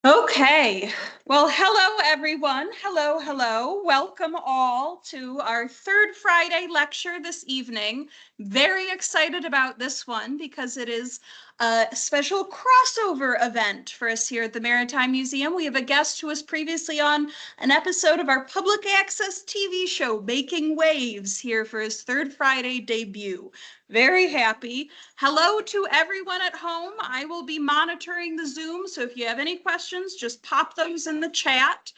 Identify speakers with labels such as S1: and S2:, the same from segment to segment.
S1: Okay, well, hello everyone. Hello, hello. Welcome all to our third Friday lecture this evening. Very excited about this one because it is a special crossover event for us here at the Maritime Museum. We have a guest who was previously on an episode of our public access TV show, Making Waves, here for his third Friday debut. Very happy. Hello to everyone at home. I will be monitoring the Zoom, so if you have any questions, just pop those in the chat.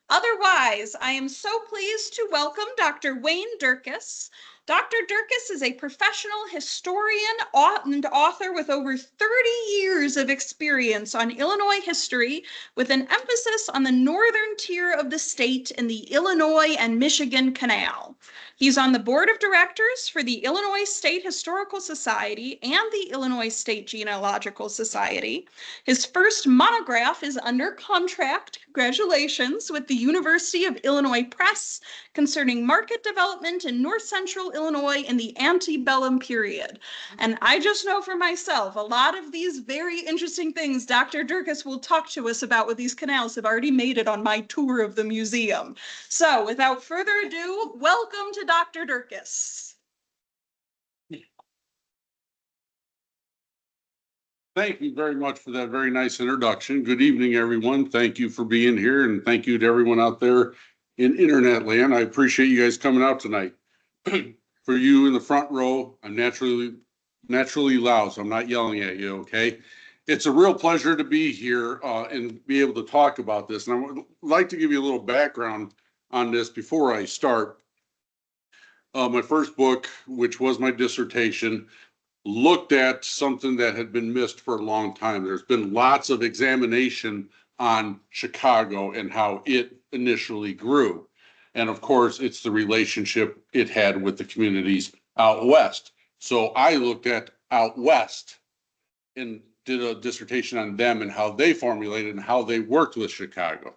S1: Otherwise, I am so pleased to welcome Dr. Wayne Duerkes. Dr. Duerkes is a professional historian and author with over 30 years of experience on Illinois history, with an emphasis on the northern tier of the state and the Illinois and Michigan Canal. He's on the board of directors for the Illinois State Historical Society and the Illinois State Genealogical Society. His first monograph is under contract, congratulations, with the University of Illinois Press concerning market development in north central Illinois in the antebellum period. And I just know for myself, a lot of these very interesting things Dr. Duerkes will talk to us about with these canals have already made it on my tour of the museum. So without further ado, welcome to Dr. Duerkes.
S2: Thank you very much for that very nice introduction. Good evening, everyone. Thank you for being here, and thank you to everyone out there in internet land. I appreciate you guys coming out tonight. For you in the front row, I'm naturally loud, so I'm not yelling at you, okay? It's a real pleasure to be here and be able to talk about this. And I would like to give you a little background on this before I start. My first book, which was my dissertation, looked at something that had been missed for a long time. There's been lots of examination on Chicago and how it initially grew. And of course, it's the relationship it had with the communities out west. So I looked at out west and did a dissertation on them and how they formulated and how they worked with Chicago.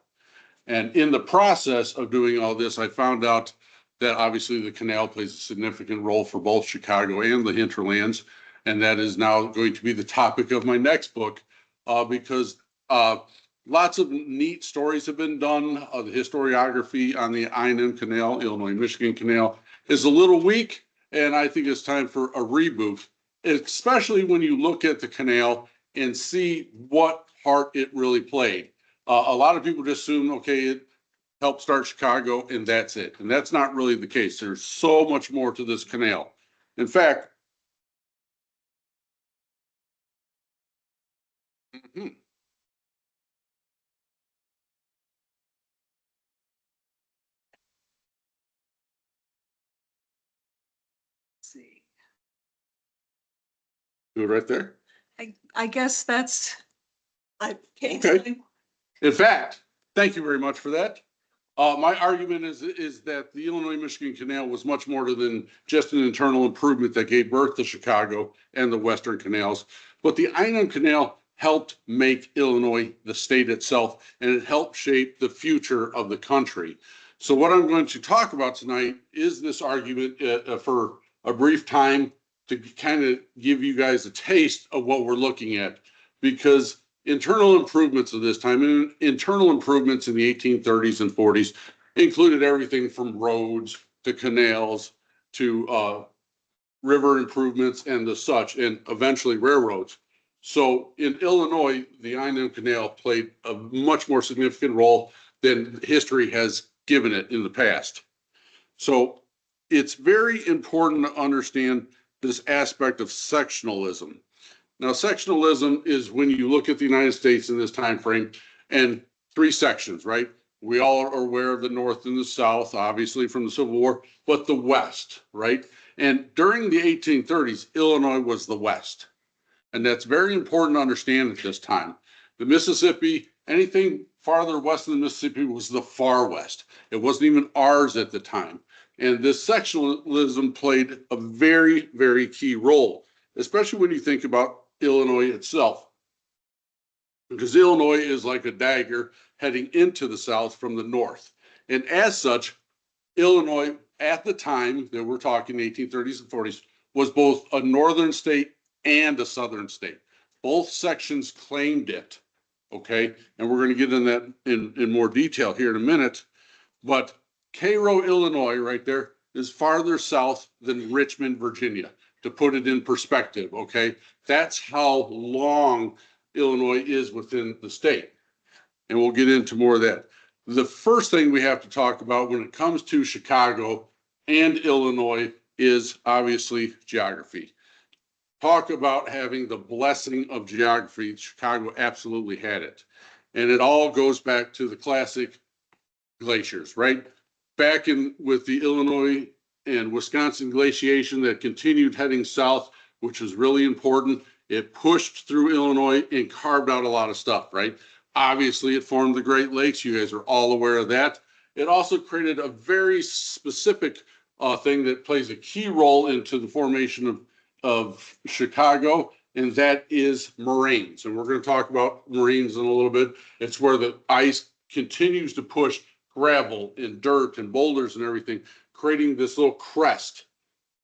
S2: And in the process of doing all this, I found out that obviously the canal plays a significant role for both Chicago and the hinterlands. And that is now going to be the topic of my next book, because lots of neat stories have been done. The historiography on the I&M Canal, Illinois Michigan Canal, is a little weak, and I think it's time for a reboot, especially when you look at the canal and see what part it really played. A lot of people just assume, okay, it helped start Chicago and that's it. And that's not really the case. There's so much more to this canal. In fact,
S1: See.
S2: do it right there.
S1: I guess that's okay.
S2: In fact, thank you very much for that. My argument is that the Illinois Michigan Canal was much more than just an internal improvement that gave birth to Chicago and the Western canals. But the I&M Canal helped make Illinois the state itself, and it helped shape the future of the country. So what I'm going to talk about tonight is this argument for a brief time to kind of give you guys a taste of what we're looking at, because internal improvements of this time, and internal improvements in the 1830s and 40s, included everything from roads to canals to river improvements and the such, and eventually railroads. So in Illinois, the I&M Canal played a much more significant role than history has given it in the past. So it's very important to understand this aspect of sectionalism. Now, sectionalism is when you look at the United States in this time frame and three sections, right? We all are aware of the North and the South, obviously from the Civil War, but the West, right? And during the 1830s, Illinois was the West. And that's very important to understand at this time. The Mississippi, anything farther west than the Mississippi was the far West. It wasn't even ours at the time. And this sectionalism played a very, very key role, especially when you think about Illinois itself, because Illinois is like a dagger heading into the South from the North. And as such, Illinois at the time that we're talking 1830s and 40s was both a northern state and a southern state. Both sections claimed it, okay? And we're going to get in that in more detail here in a minute. But Cairo, Illinois, right there, is farther south than Richmond, Virginia, to put it in perspective, okay? That's how long Illinois is within the state. And we'll get into more of that. The first thing we have to talk about when it comes to Chicago and Illinois is obviously geography. Talk about having the blessing of geography. Chicago absolutely had it. And it all goes back to the classic glaciers, right? Back in with the Illinois and Wisconsin glaciation that continued heading south, which was really important. It pushed through Illinois and carved out a lot of stuff, right? Obviously, it formed the Great Lakes. You guys are all aware of that. It also created a very specific thing that plays a key role into the formation of Chicago, and that is moraines. And we're going to talk about moraines in a little bit. It's where the ice continues to push gravel and dirt and boulders and everything, creating this little crest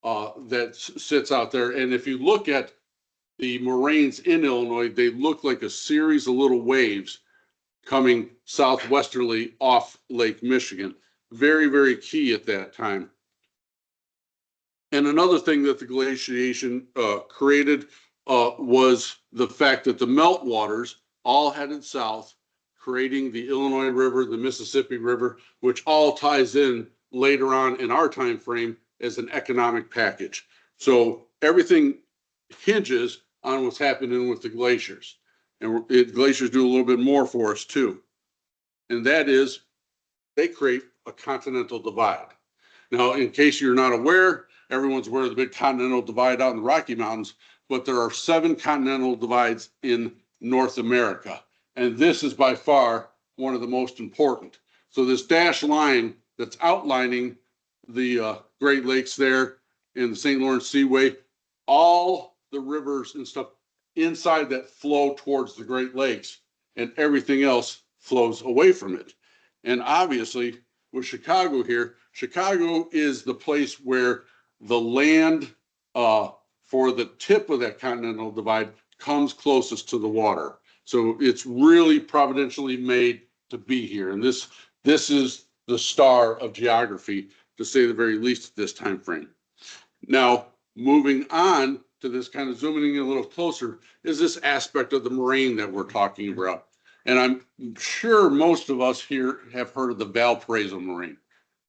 S2: that sits out there. And if you look at the moraines in Illinois, they look like a series of little waves coming southwesterly off Lake Michigan. Very, very key at that time. And another thing that the glaciation created was the fact that the meltwaters all headed south, creating the Illinois River, the Mississippi River, which all ties in later on in our time frame as an economic package. So everything hinges on what's happening with the glaciers. And glaciers do a little bit more for us too. And that is they create a continental divide. Now, in case you're not aware, everyone's aware of the big continental divide out in the Rocky Mountains, but there are 7 continental divides in North America. And this is by far one of the most important. So this dashed line that's outlining the Great Lakes there in the St. Lawrence Seaway, all the rivers and stuff inside that flow towards the Great Lakes, and everything else flows away from it. And obviously, with Chicago here, Chicago is the place where the land for the tip of that continental divide comes closest to the water. So it's really providentially made to be here. And this is the star of geography, to say the very least, at this time frame. Now, moving on to this, kind of zooming in a little closer, is this aspect of the moraine that we're talking about. And I'm sure most of us here have heard of the Valparaiso moraine.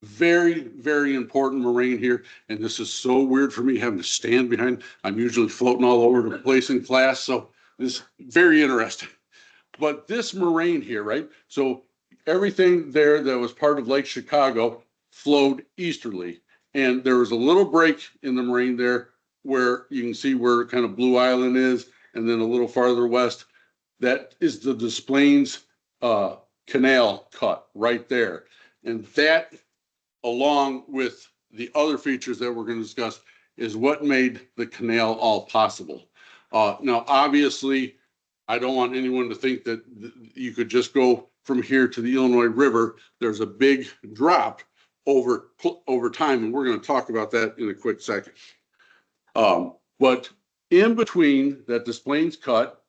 S2: Very, very important moraine here. And this is so weird for me having to stand behind. I'm usually floating all over the place in class. So this is very interesting. But this moraine here, right? So everything there that was part of Lake Chicago flowed easterly. And there was a little break in the moraine there where you can see where kind of Blue Island is, and then a little farther west, that is the Des Plaines Canal cut right there. And that, along with the other features that we're going to discuss, is what made the canal all possible. Now, obviously, I don't want anyone to think that you could just go from here to the Illinois River. There's a big drop over time, and we're going to talk about that in a quick second. But in between that Des Plaines cut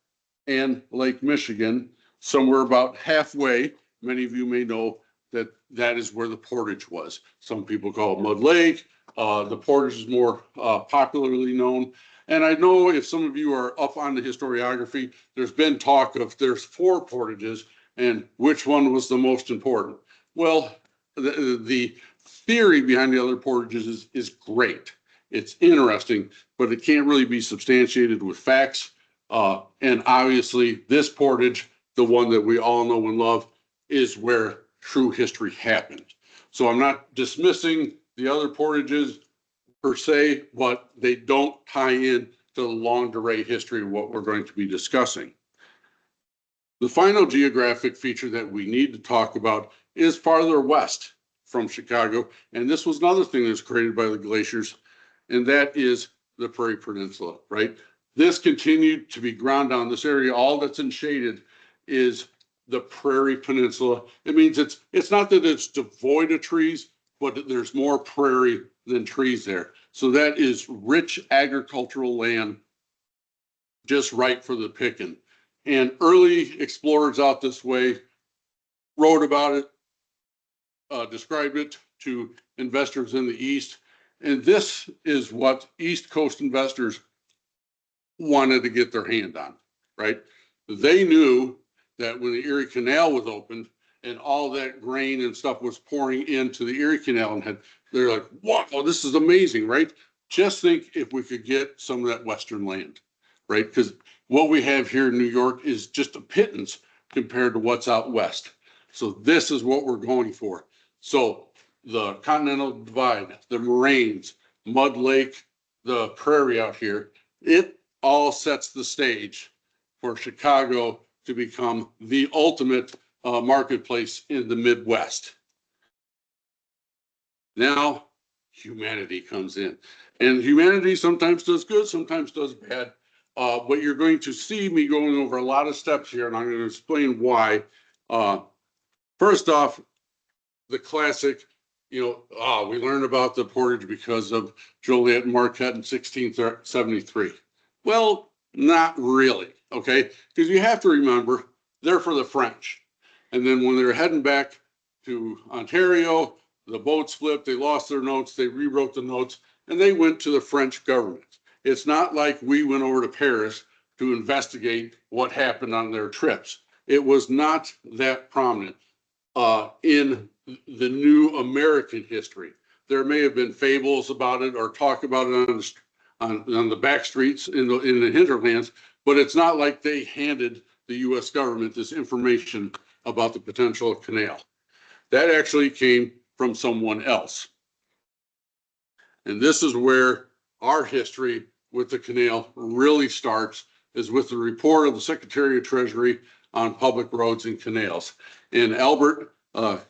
S2: and Lake Michigan, somewhere about halfway, many of you may know that is where the portage was. Some people call it Mud Lake. The portage is more popularly known. And I know if some of you are up on the historiography, there's been talk of there's 4 portages and which one was the most important. Well, the theory behind the other portages is great. It's interesting, but it can't really be substantiated with facts. And obviously, this portage, the one that we all know and love, is where true history happened. So I'm not dismissing the other portages per se, but they don't tie in to the longue durée history of what we're going to be discussing. The final geographic feature that we need to talk about is farther west from Chicago. And this was another thing that's created by the glaciers, and that is the Prairie Peninsula, right? This continued to be ground down. This area, all that's in shaded, is the Prairie Peninsula. It means it's not that it's devoid of trees, but there's more prairie than trees there. So that is rich agricultural land, just right for the picking. And early explorers out this way wrote about it, described it to investors in the East. And this is what East Coast investors wanted to get their hand on, right? They knew that when the Erie Canal was opened and all that grain and stuff was pouring into the Erie Canal, and they're like, wow, this is amazing, right? Just think if we could get some of that Western land, right? Because what we have here in New York is just a pittance compared to what's out west. So this is what we're going for. So the Continental Divide, the moraines, Mud Lake, the prairie out here, it all sets the stage for Chicago to become the ultimate marketplace in the Midwest. Now, humanity comes in. And humanity sometimes does good, sometimes does bad. But you're going to see me going over a lot of steps here, and I'm going to explain why. First off, the classic, we learned about the portage because of Joliet and Marquette in 1673. Well, not really, okay? Because you have to remember, they're for the French. And then when they're heading back to Ontario, the boats flipped, they lost their notes, they rewrote the notes, and they went to the French government. It's not like we went over to Paris to investigate what happened on their trips. It was not that prominent in the new American history. There may have been fables about it or talk about it on the back streets in the hinterlands, but it's not like they handed the U.S. government this information about the potential canal. That actually came from someone else. And this is where our history with the canal really starts, is with the report of the Secretary of Treasury on public roads and canals. And Albert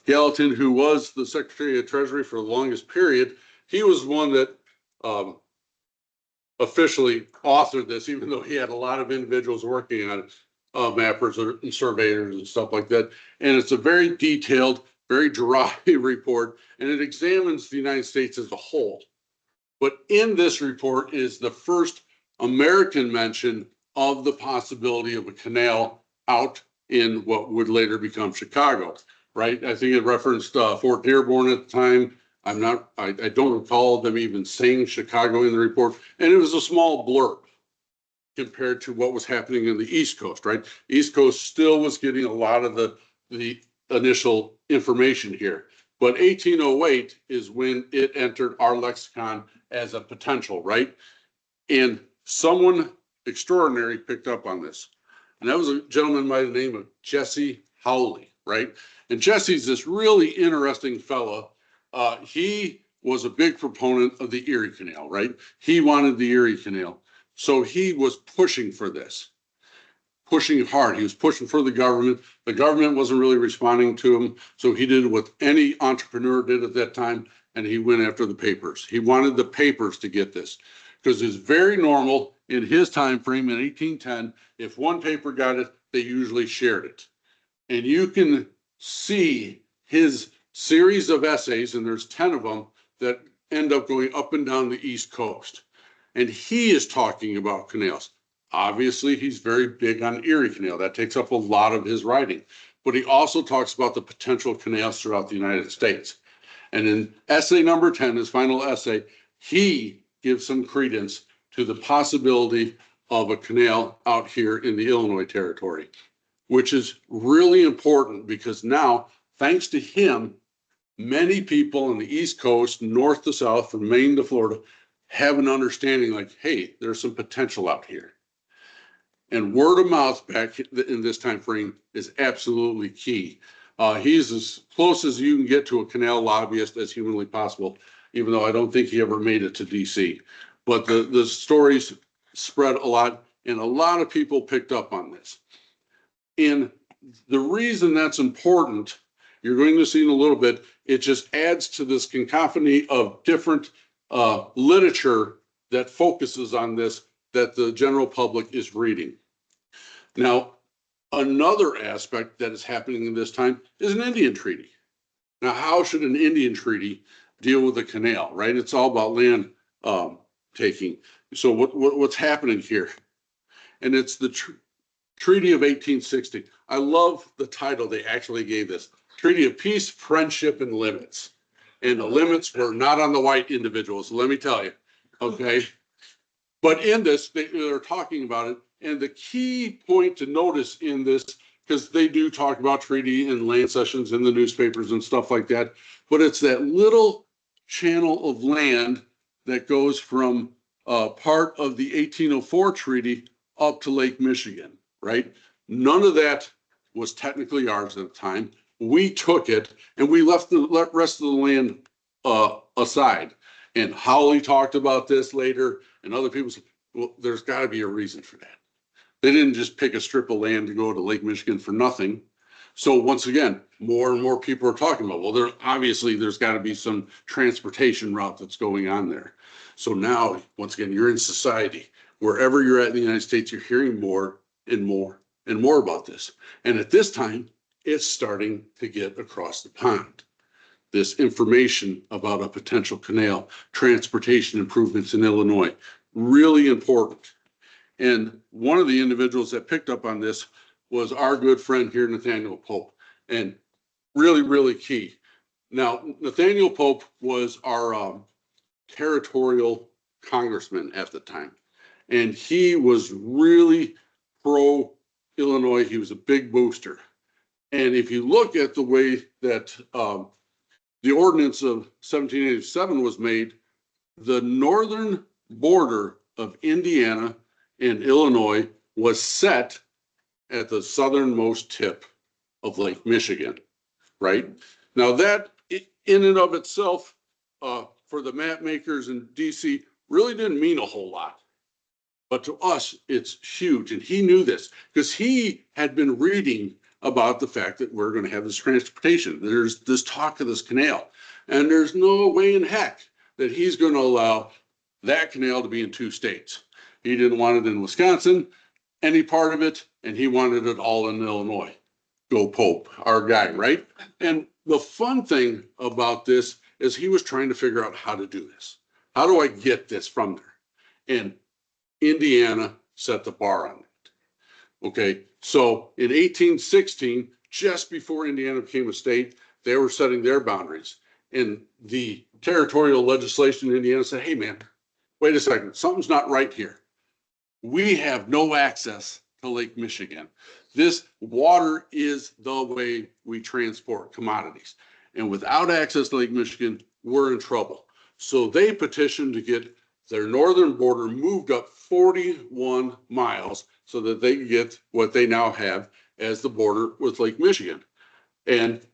S2: Gallatin, who was the Secretary of Treasury for the longest period, he was one that officially authored this, even though he had a lot of individuals working on it, mappers and surveyors and stuff like that. And it's a very detailed, very dry report, and it examines the United States as a whole. But in this report is the first American mention of the possibility of a canal out in what would later become Chicago, right? I think it referenced Fort Dearborn at the time. I don't recall them even saying Chicago in the report. And it was a small blurb compared to what was happening in the East Coast, right? East Coast still was getting a lot of the initial information here. But 1808 is when it entered our lexicon as a potential, right? And someone extraordinary picked up on this. And that was a gentleman by the name of Jesse Howley, right? And Jesse's this really interesting fellow. He was a big proponent of the Erie Canal, right? He wanted the Erie Canal. So he was pushing for this, pushing hard. He was pushing for the government. The government wasn't really responding to him. So he did what any entrepreneur did at that time, and he went after the papers. He wanted the papers to get this because it's very normal in his time frame in 1810. If one paper got it, they usually shared it. And you can see his series of essays, and there's 10 of them that end up going up and down the East Coast. And he is talking about canals. Obviously, he's very big on Erie Canal. That takes up a lot of his writing. But he also talks about the potential canals throughout the United States. And in essay number 10, his final essay, he gives some credence to the possibility of a canal out here in the Illinois territory, which is really important because now, thanks to him, many people on the East Coast, north to south, from Maine to Florida, have an understanding like, hey, there's some potential out here. And word of mouth back in this time frame is absolutely key. He's as close as you can get to a canal lobbyist as humanly possible, even though I don't think he ever made it to DC. But the stories spread a lot, and a lot of people picked up on this. And the reason that's important, you're going to see in a little bit, it just adds to this cacophony of different literature that focuses on this, that the general public is reading. Now, another aspect that is happening in this time is an Indian treaty. Now, how should an Indian treaty deal with the canal, right? It's all about land taking. So what's happening here? And it's Treaty of 1860. I love the title they actually gave this. Treaty of Peace, Friendship, and Limits. And the limits were not on the white individuals, let me tell you. Okay. But in this, they're talking about it. And the key point to notice in this, because they do talk about treaty and land cessions in the newspapers and stuff like that, but it's that little channel of land that goes from part of the 1804 treaty up to Lake Michigan, right? None of that was technically ours at the time. We took it and we left the rest of the land aside. And Howley talked about this later, and other people said, well, there's got to be a reason for that. They didn't just pick a strip of land to go to Lake Michigan for nothing. So once again, more and more people are talking about, well, there's got to be some transportation route that's going on there. So now, once again, you're in society. Wherever you're at in the United States, you're hearing more and more and more about this. And at this time, it's starting to get across the pond. This information about a potential canal, transportation improvements in Illinois, really important. And one of the individuals that picked up on this was our good friend here, Nathaniel Pope, and really, really key. Now, Nathaniel Pope was our territorial congressman at the time, and he was really pro-Illinois. He was a big booster. And if you look at the way that the ordinance of 1787 was made, the northern border of Indiana and Illinois was set at the southernmost tip of Lake Michigan, right? Now that in and of itself, for the map makers in DC, really didn't mean a whole lot. But to us, it's huge. And he knew this because he had been reading about the fact that we're going to have this transportation. There's this talk of this canal, and there's no way in heck that he's going to allow that canal to be in two states. He didn't want it in Wisconsin, any part of it, and he wanted it all in Illinois. Go Pope, our guy, right? And the fun thing about this is he was trying to figure out how to do this. How do I get this from there? And Indiana set the bar on it. Okay, so in 1816, just before Indiana became a state, they were setting their boundaries. And the territorial legislation in Indiana said, hey man, wait a second, something's not right here. We have no access to Lake Michigan. This water is the way we transport commodities. And without access to Lake Michigan, we're in trouble. So they petitioned to get their northern border moved up 41 miles so that they could get what they now have as the border with Lake Michigan. And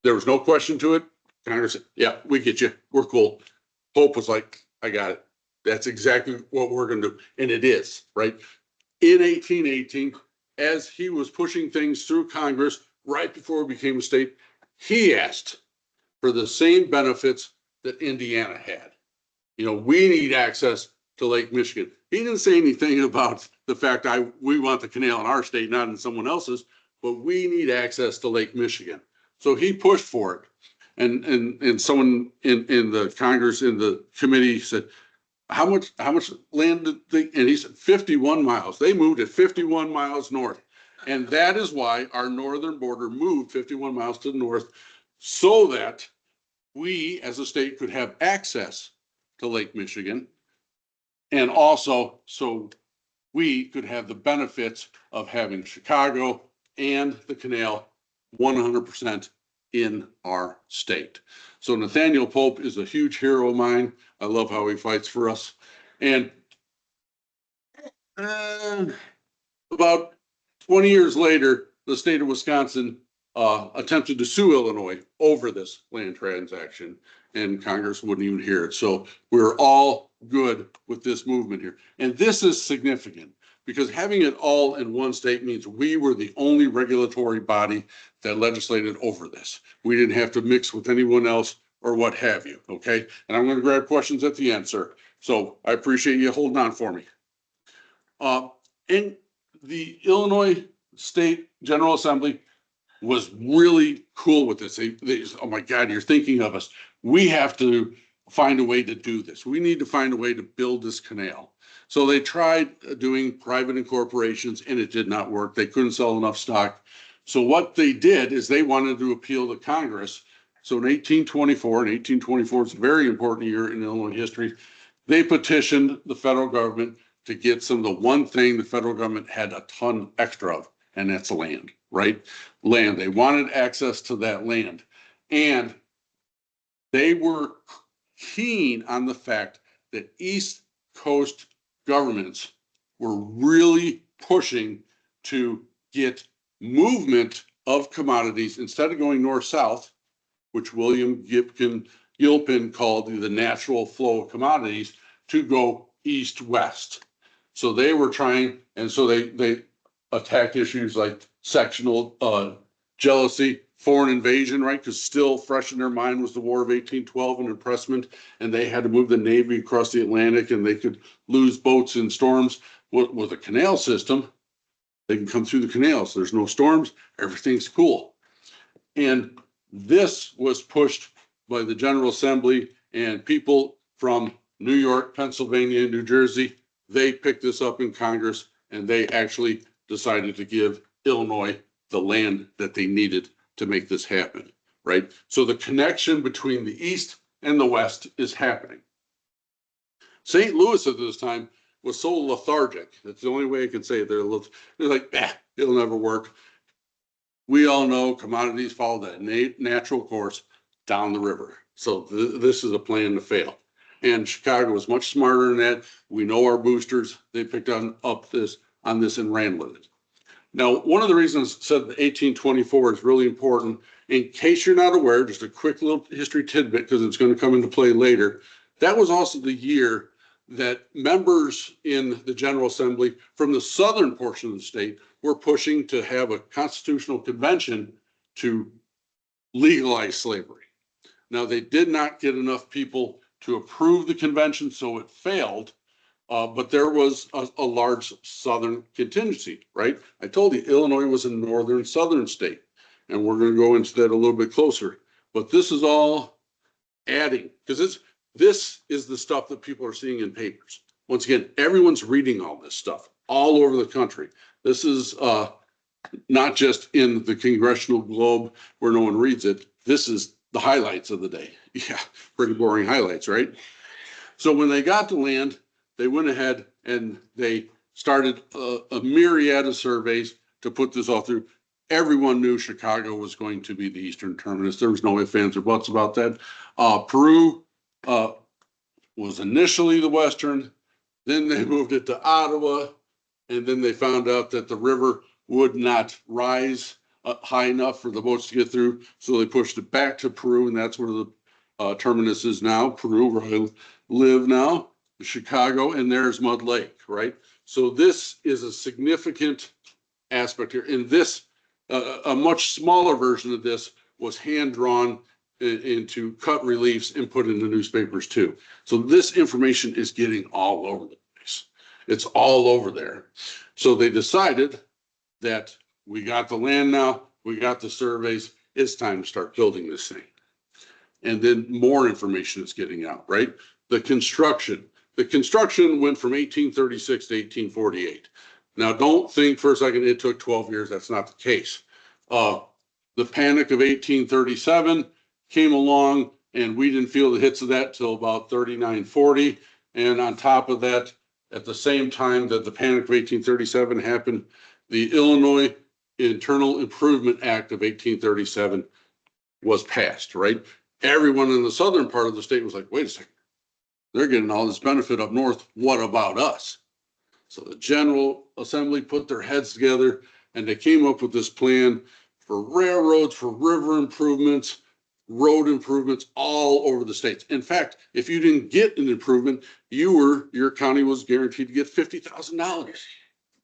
S2: there was no question to it. Congress said, yeah, we get you. We're cool. Pope was like, I got it. That's exactly what we're going to do. And it is, right? In 1818, as he was pushing things through Congress right before it became a state, he asked for the same benefits that Indiana had. You know, we need access to Lake Michigan. He didn't say anything about the fact we want the canal in our state, not in someone else's, but we need access to Lake Michigan. So he pushed for it. And someone in the Congress, in the committee said, how much land did they, and he said 51 miles. They moved it 51 miles north. And that is why our northern border moved 51 miles to the north so that we as a state could have access to Lake Michigan. And also so we could have the benefits of having Chicago and the canal 100% in our state. So Nathaniel Pope is a huge hero of mine. I love how he fights for us. And about 20 years later, the state of Wisconsin attempted to sue Illinois over this land transaction, and Congress wouldn't even hear it. So we're all good with this movement here. And this is significant because having it all in one state means we were the only regulatory body that legislated over this. We didn't have to mix with anyone else or what have you, okay? And I'm going to grab questions at the end, sir. So I appreciate you holding on for me. And the Illinois State General Assembly was really cool with this. They oh my God, you're thinking of us. We have to find a way to do this. We need to find a way to build this canal. So they tried doing private incorporations and it did not work. They couldn't sell enough stock. So what they did is they wanted to appeal to Congress. So in 1824, and 1824 is a very important year in Illinois history, they petitioned the federal government to get some of the one thing the federal government had a ton extra of, and that's land, right? Land. They wanted access to that land. And they were keen on the fact that East Coast governments were really pushing to get movement of commodities instead of going north-south, which William Gilpin called the natural flow of commodities, to go east-west. So they were trying, and so they attacked issues like sectional jealousy, foreign invasion, right? Because still fresh in their mind was the War of 1812 and impressment, and they had to move the Navy across the Atlantic, and they could lose boats in storms. With a canal system, they can come through the canals. There's no storms. Everything's cool. And this was pushed by the General Assembly and people from New York, Pennsylvania, and New Jersey. They picked this up in Congress, and they actually decided to give Illinois the land that they needed to make this happen, right? So the connection between the East and the West is happening. St. Louis at this time was so lethargic. That's the only way I can say it. They're like, it'll never work. We all know commodities follow that natural course down the river. So this is a plan to fail. And Chicago was much smarter than that. We know our boosters. They picked up on this and ran with it. Now, one of the reasons said 1824 is really important, in case you're not aware, just a quick little history tidbit, because it's going to come into play later. That was also the year that members in the General Assembly from the southern portion of the state were pushing to have a constitutional convention to legalize slavery. Now, they did not get enough people to approve the convention, so it failed. But there was a large southern contingency, right? I told you Illinois was a northern southern state, and we're going to go into that a little bit closer. But this is all adding, because this is the stuff that people are seeing in papers. Once again, everyone's reading all this stuff all over the country. This is not just in the Congressional Globe where no one reads it. This is the highlights of the day. Yeah, pretty boring highlights, right? So when they got the land, they went ahead and they started a myriad of surveys to put this all through. Everyone knew Chicago was going to be the eastern terminus. There was no ifs, ands, or buts about that. Peru was initially the western. Then they moved it to Ottawa. And then they found out that the river would not rise high enough for the boats to get through. So they pushed it back to Peru. And that's where the terminus is now, Peru, where I live now. Chicago, and there's Mud Lake, right? So this is a significant aspect here. And this, a much smaller version of this was hand drawn into cut reliefs and put in the newspapers too. So this information is getting all over the place. It's all over there. So they decided that we got the land now, we got the surveys, it's time to start building this thing. And then more information is getting out, right? The construction went from 1836 to 1848. Now, don't think for a second it took 12 years. That's not the case. The Panic of 1837 came along, and we didn't feel the hits of that till about 39, 40. And on top of that, at the same time that the Panic of 1837 happened, the Illinois Internal Improvement Act of 1837 was passed, right? Everyone in the southern part of the state was like, wait a second. They're getting all this benefit up north. What about us? So the General Assembly put their heads together and they came up with this plan for railroads, for river improvements, road improvements all over the states. In fact, if you didn't get an improvement, your county was guaranteed to get $50,000.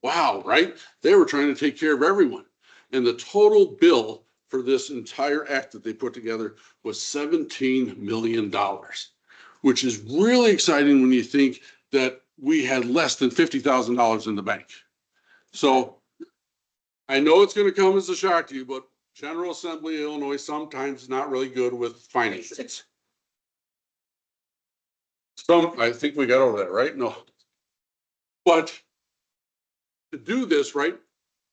S2: Wow, right? They were trying to take care of everyone. And the total bill for this entire act that they put together was $17 million. Which is really exciting when you think that we had less than $50,000 in the bank. So I know it's going to come as a shock to you, but General Assembly of Illinois sometimes not really good with finances. I think we got over that, right? No. But to do this, right,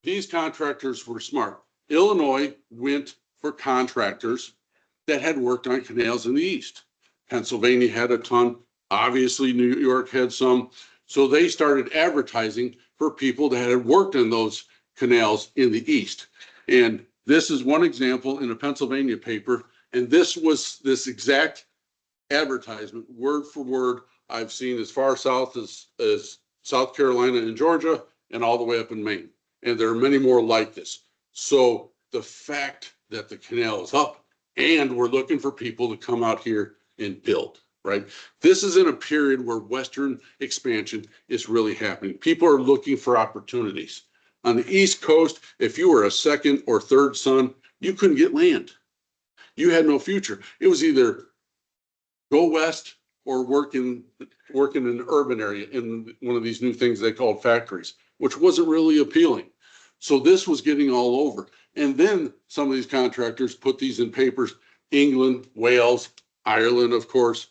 S2: these contractors were smart. Illinois went for contractors that had worked on canals in the East. Pennsylvania had a ton. Obviously, New York had some. So they started advertising for people that had worked in those canals in the East. And this is one example in a Pennsylvania paper. And this was this exact advertisement, word for word, I've seen as far south as South Carolina and Georgia and all the way up in Maine. And there are many more like this. So the fact that the canal is up and we're looking for people to come out here and build, right? This is in a period where Western expansion is really happening. People are looking for opportunities. On the East Coast, if you were a second or third son, you couldn't get land. You had no future. It was either go west or work in an urban area in one of these new things they called factories, which wasn't really appealing. So this was getting all over. And then some of these contractors put these in papers, England, Wales, Ireland, of course,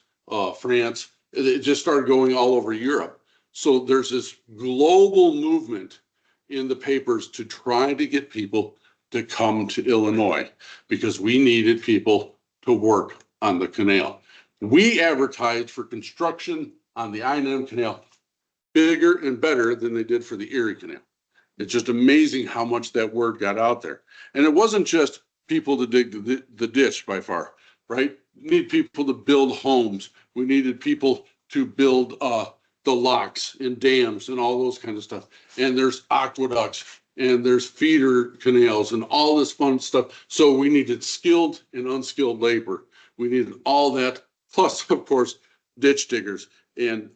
S2: France. It just started going all over Europe. So there's this global movement in the papers to try to get people to come to Illinois because we needed people to work on the canal. We advertised for construction on the I-9 Canal bigger and better than they did for the Erie Canal. It's just amazing how much that word got out there. And it wasn't just people to dig the ditch by far, right? We need people to build homes. We needed people to build the locks and dams and all those kind of stuff. And there's aqueducts and there's feeder canals and all this fun stuff. So we needed skilled and unskilled labor. We needed all that. Plus, of course, ditch diggers. And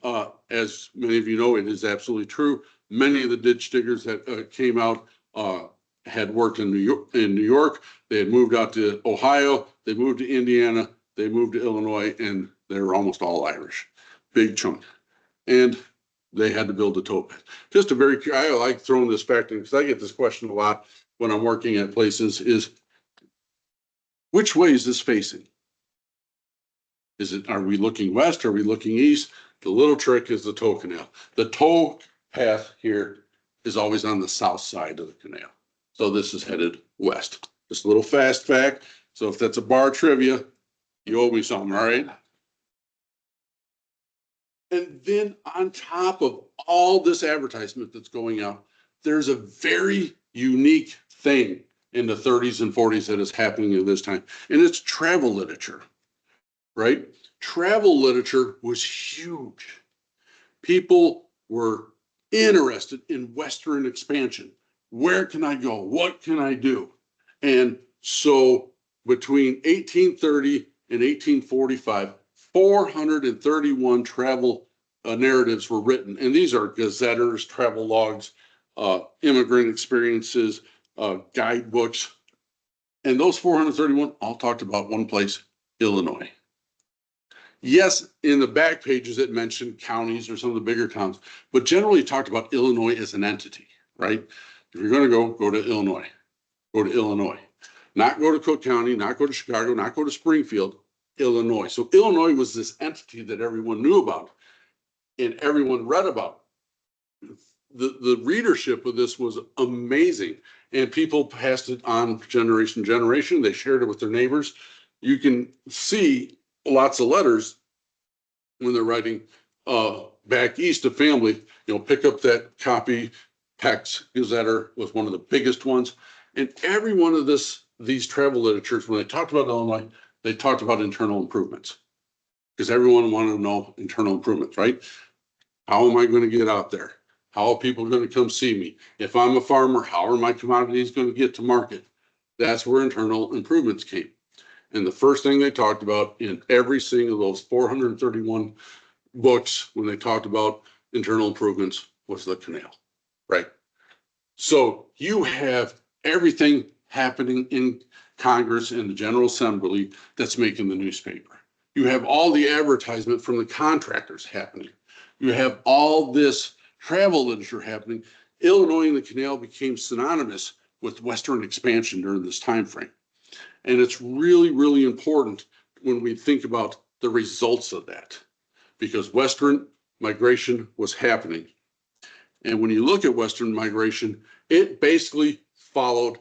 S2: as many of you know, it is absolutely true. Many of the ditch diggers that came out had worked in New York. They had moved out to Ohio. They moved to Indiana. They moved to Illinois, and they were almost all Irish. Big chunk. And they had to build a tow path. Just a very, I like throwing this fact in because I get this question a lot when I'm working at places is, which way is this facing? Are we looking west? Are we looking east? The little trick is the tow canal. The tow path here is always on the south side of the canal. So this is headed west. Just a little fast fact. So if that's a bar trivia, you owe me something, all right? And then on top of all this advertisement that's going out, there's a very unique thing in the 30s and 40s that is happening at this time, and it's travel literature. Right? Travel literature was huge. People were interested in Western expansion. Where can I go? What can I do? And so between 1830 and 1845, 431 travel narratives were written. And these are gazetters, travel logs, immigrant experiences, guidebooks. And those 431 all talked about one place, Illinois. Yes, in the back pages, it mentioned counties or some of the bigger towns, but generally it talked about Illinois as an entity, right? If you're going to go to Illinois. Go to Illinois. Not go to Cook County, not go to Chicago, not go to Springfield, Illinois. So Illinois was this entity that everyone knew about and everyone read about. The readership of this was amazing, and people passed it on generation to generation. They shared it with their neighbors. You can see lots of letters when they're writing back east to family, pick up that copy. Peck's Gazetter was one of the biggest ones. And every one of these travel literatures, when they talked about Illinois, they talked about internal improvements because everyone wanted to know internal improvements, right? How am I going to get out there? How are people going to come see me? If I'm a farmer, how are my commodities going to get to market? That's where internal improvements came. And the first thing they talked about in every single of those 431 books when they talked about internal improvements was the canal, right? So you have everything happening in Congress and the General Assembly that's making the newspaper. You have all the advertisement from the contractors happening. You have all this travel literature happening. Illinois and the canal became synonymous with Western expansion during this time frame. And it's really, really important when we think about the results of that, because Western migration was happening. And when you look at Western migration, it basically followed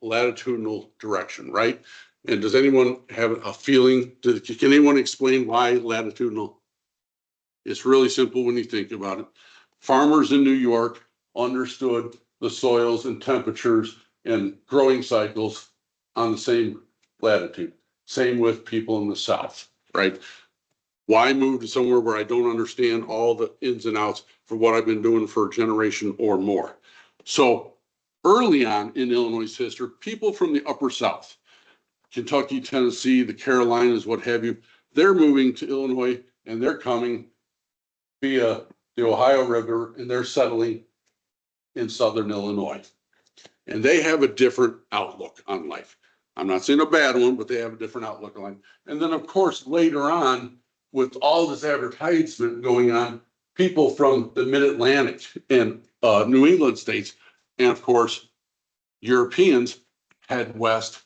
S2: latitudinal direction, right? And does anyone have a feeling? Can anyone explain why latitudinal? It's really simple when you think about it. Farmers in New York understood the soils and temperatures and growing cycles on the same latitude. Same with people in the South, right? Why move to somewhere where I don't understand all the ins and outs for what I've been doing for a generation or more? So early on in Illinois' history, people from the upper South, Kentucky, Tennessee, the Carolinas, what have you, they're moving to Illinois and they're coming via the Ohio River and they're settling in Southern Illinois. And they have a different outlook on life. I'm not saying a bad one, but they have a different outlook on life. And then, of course, later on, with all this advertisement going on, people from the Mid-Atlantic and New England states, and of course, Europeans head west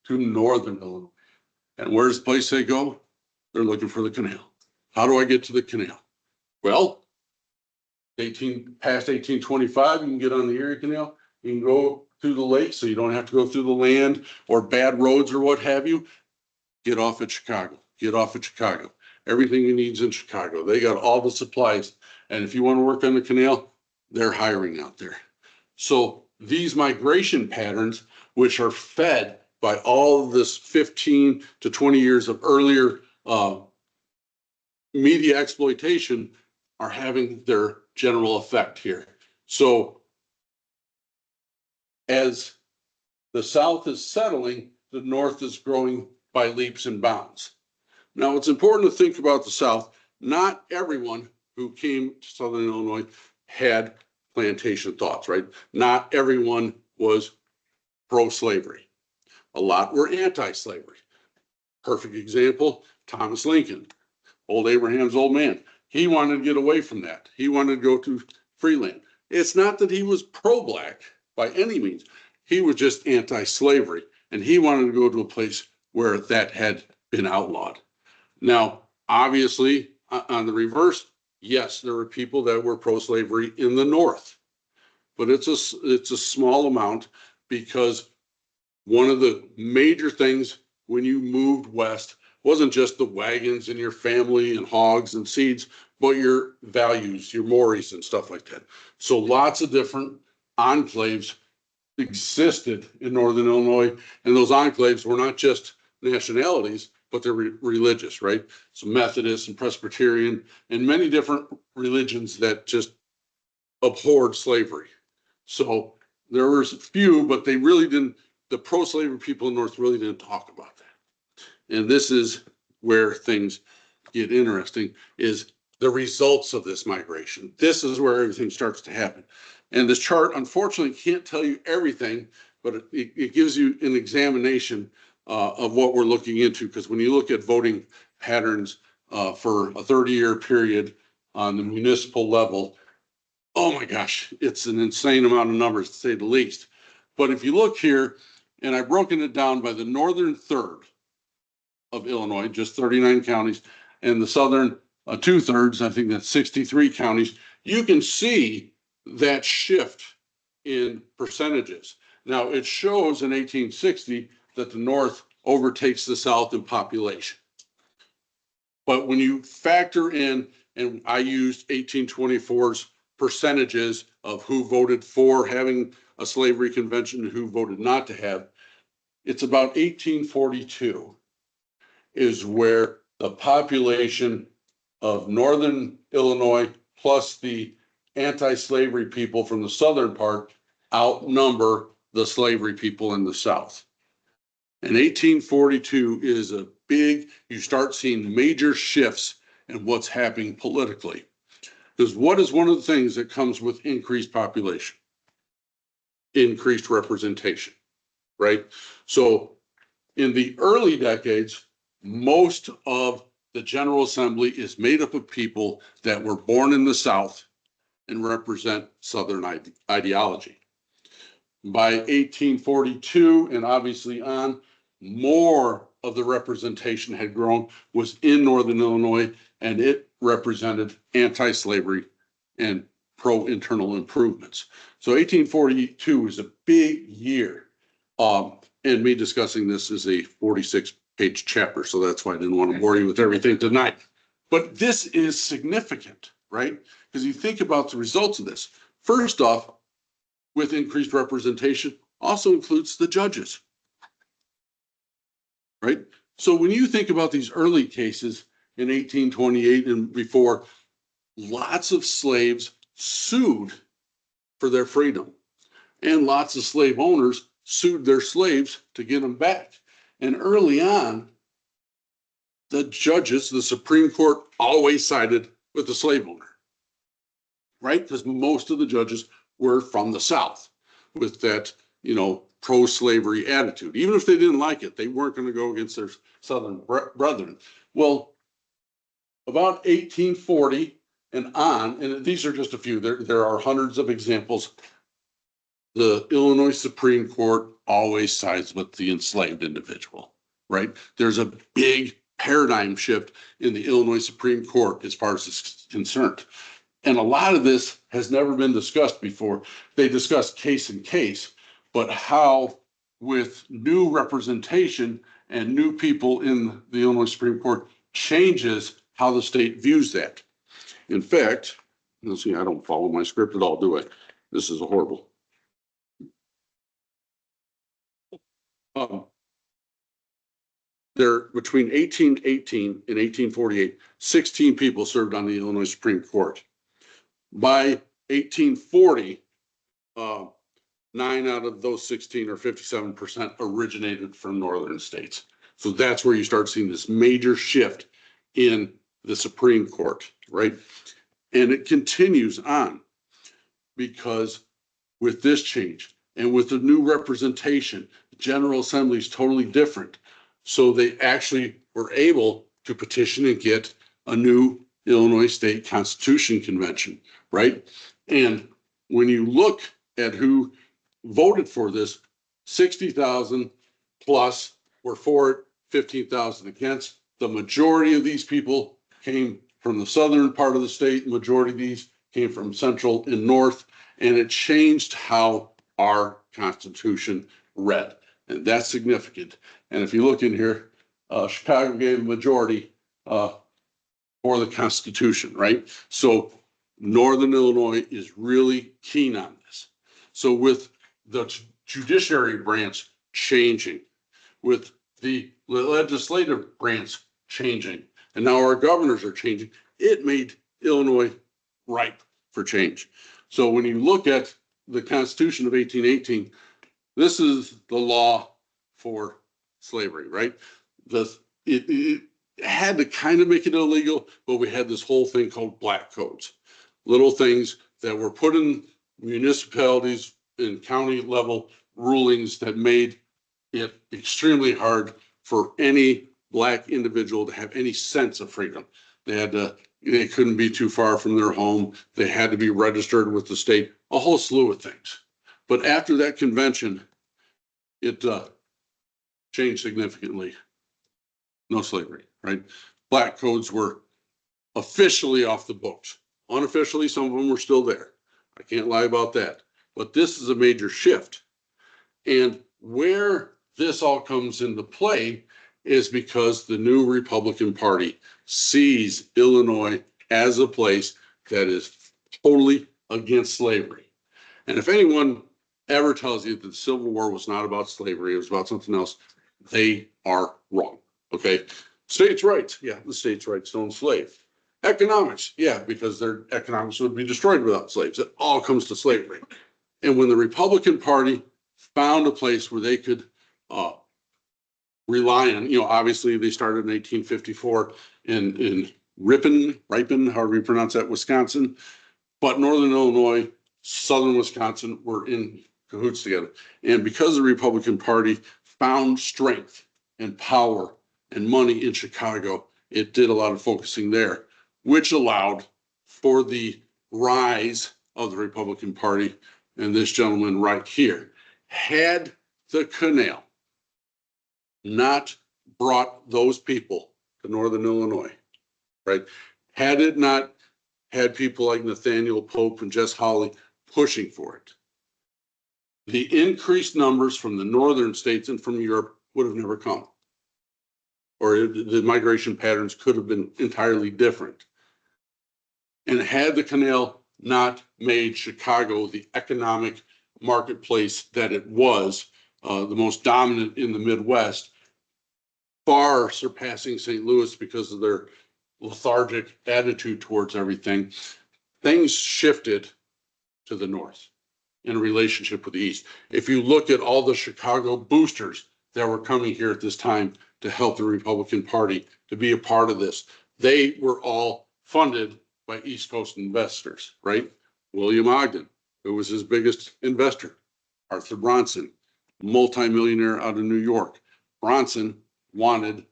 S2: to Northern Illinois. And where's the place they go? They're looking for the canal. How do I get to the canal? Well, past 1825, you can get on the Erie Canal. You can go through the lake, so you don't have to go through the land or bad roads or what have you. Get off at Chicago. Get off at Chicago. Everything you need is in Chicago. They got all the supplies. And if you want to work on the canal, they're hiring out there. So these migration patterns, which are fed by all of this 15 to 20 years of earlier media exploitation, are having their general effect here. So as the South is settling, the North is growing by leaps and bounds. Now, it's important to think about the South. Not everyone who came to Southern Illinois had plantation thoughts, right? Not everyone was pro-slavery. A lot were anti-slavery. Perfect example, Thomas Lincoln, old Abraham's old man. He wanted to get away from that. He wanted to go to free land. It's not that he was pro-black by any means. He was just anti-slavery, and he wanted to go to a place where that had been outlawed. Now, obviously, on the reverse, yes, there were people that were pro-slavery in the North, but it's a small amount, because one of the major things when you moved west wasn't just the wagons and your family and hogs and seeds, but your values, your mores and stuff like that. So lots of different enclaves existed in Northern Illinois, and those enclaves were not just nationalities, but they're religious, right? So Methodist and Presbyterian and many different religions that just abhorred slavery. So there was a few, but they really didn't, the pro-slavery people in the North really didn't talk about that. And this is where things get interesting, is the results of this migration. This is where everything starts to happen. And this chart, unfortunately, can't tell you everything, but it gives you an examination of what we're looking into. Because when you look at voting patterns for a 30-year period on the municipal level, oh my gosh, it's an insane amount of numbers, to say the least. But if you look here, and I've broken it down by the northern third of Illinois, just 39 counties, and the southern 2/3, I think that's 63 counties, you can see that shift in percentages. Now, it shows in 1860 that the North overtakes the South in population. But when you factor in, and I used 1824's percentages of who voted for having a slavery convention and who voted not to have, it's about 1842 is where the population of Northern Illinois plus the anti-slavery people from the southern part outnumber the slavery people in the South. And 1842 is a big, you start seeing major shifts in what's happening politically. Because what is one of the things that comes with increased population? Increased representation, right? So in the early decades, most of the General Assembly is made up of people that were born in the South and represent Southern ideology. By 1842 and obviously on, more of the representation had grown, was in Northern Illinois, and it represented anti-slavery and pro-internal improvements. So 1842 is a big year. And me discussing this is a 46-page chapter, so that's why I didn't want to bore you with everything tonight. But this is significant, right? Because you think about the results of this. First off, with increased representation, also includes the judges, right? So when you think about these early cases in 1828 and before, lots of slaves sued for their freedom, and lots of slave owners sued their slaves to get them back. And early on, the judges, the Supreme Court, always sided with the slave owner, right? Because most of the judges were from the South with that, pro-slavery attitude. Even if they didn't like it, they weren't going to go against their Southern brethren. Well, about 1840 and on, and these are just a few, there are hundreds of examples, the Illinois Supreme Court always sides with the enslaved individual, right? There's a big paradigm shift in the Illinois Supreme Court as far as it's concerned. And a lot of this has never been discussed before. They discuss case in case, but how with new representation and new people in the Illinois Supreme Court changes how the state views that. In fact, let's see, I don't follow my script at all, do I? This is horrible. There, between 1818 and 1848, 16 people served on the Illinois Supreme Court. By 1840, 9 out of those 16, or 57%, originated from northern states. So that's where you start seeing this major shift in the Supreme Court, right? And it continues on because with this change and with the new representation, the General Assembly is totally different. So they actually were able to petition and get a new Illinois State Constitution Convention, right? And when you look at who voted for this, 60,000 plus were for it, 15,000 against. The majority of these people came from the southern part of the state. The majority of these came from central and north, and it changed how our Constitution read. And that's significant. And if you look in here, Chicago gave a majority for the Constitution, right? So Northern Illinois is really keen on this. So with the judiciary branch changing, with the legislative branch changing, and now our governors are changing, it made Illinois ripe for change. So when you look at the Constitution of 1818, this is the law for slavery, right? It had to kind of make it illegal, but we had this whole thing called black codes, little things that were put in municipalities and county level rulings that made it extremely hard for any black individual to have any sense of freedom. They couldn't be too far from their home. They had to be registered with the state, a whole slew of things. But after that convention, it changed significantly. No slavery, right? Black codes were officially off the books. Unofficially, some of them were still there. I can't lie about that. But this is a major shift. And where this all comes into play is because the new Republican Party sees Illinois as a place that is totally against slavery. And if anyone ever tells you that the Civil War was not about slavery, it was about something else, they are wrong. Okay. States' rights. Yeah, the states' rights to enslave. Economics. Yeah, because their economics would be destroyed without slaves. It all comes to slavery. And when the Republican Party found a place where they could rely on, obviously they started in 1854 in Ripon, however you pronounce that, Wisconsin. But Northern Illinois, Southern Wisconsin were in cahoots together. And because the Republican Party found strength and power and money in Chicago, it did a lot of focusing there, which allowed for the rise of the Republican Party. And this gentleman right here, had the canal not brought those people to Northern Illinois, right? Had it not had people like Nathaniel Pope and Jess Hawley pushing for it. The increased numbers from the northern states and from Europe would have never come. Or the migration patterns could have been entirely different. And had the canal not made Chicago the economic marketplace that it was, the most dominant in the Midwest, far surpassing St. Louis because of their lethargic attitude towards everything, things shifted to the north in relationship with the east. If you look at all the Chicago boosters that were coming here at this time to help the Republican Party to be a part of this, they were all funded by East Coast investors, right? William Ogden, who was his biggest investor, Arthur Bronson, multimillionaire out of New York. Bronson wanted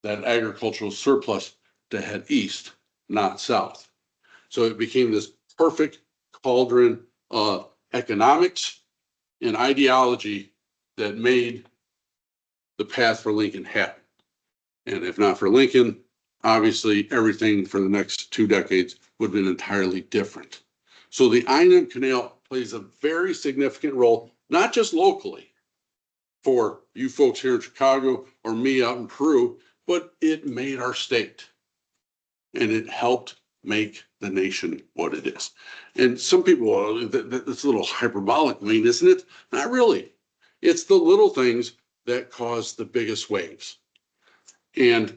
S2: that agricultural surplus to head east, not south. So it became this perfect cauldron of economics and ideology that made the path for Lincoln happen. And if not for Lincoln, obviously everything for the next 2 decades would have been entirely different. So the I&M Canal plays a very significant role, not just locally for you folks here in Chicago or me out in Peru, but it made our state. And it helped make the nation what it is. And some people, oh, that's a little hyperbolic, Wayne, isn't it? Not really. It's the little things that cause the biggest waves. And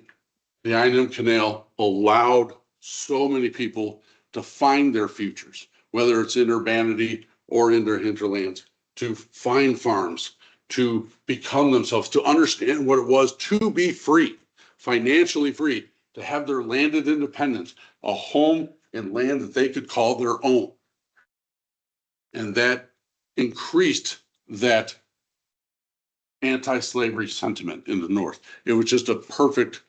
S2: the I&M Canal allowed so many people to find their futures, whether it's in urbanity or in their hinterlands, to find farms, to become themselves, to understand what it was to be free, financially free, to have their landed independence, a home and land that they could call their own. And that increased that anti-slavery sentiment in the North. It was just a perfect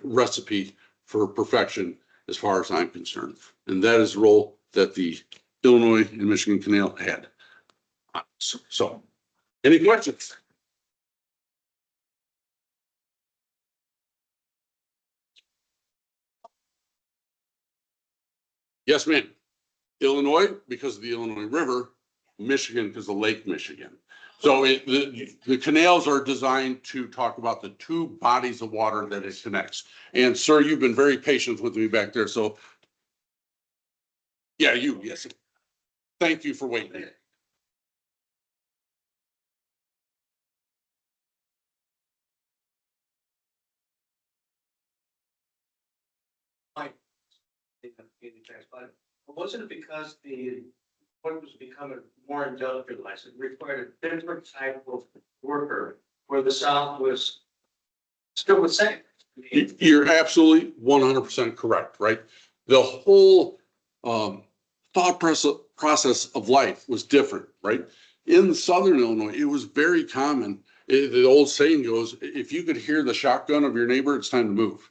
S2: recipe for perfection as far as I'm concerned. And that is the role that the Illinois and Michigan Canal had. So any questions? Yes, ma'am. Illinois, because of the Illinois River, Michigan, because of Lake Michigan. So the canals are designed to talk about the two bodies of water that it connects. And sir, you've been very patient with me back there. So yeah, yes. Thank you for waiting.
S3: Wasn't it because what was becoming more industrialized? It required a different type of worker where the South was still the same.
S2: You're absolutely 100% correct, right? The whole thought process of life was different, right? In Southern Illinois, it was very common. The old saying goes, if you could hear the shotgun of your neighbor, it's time to move.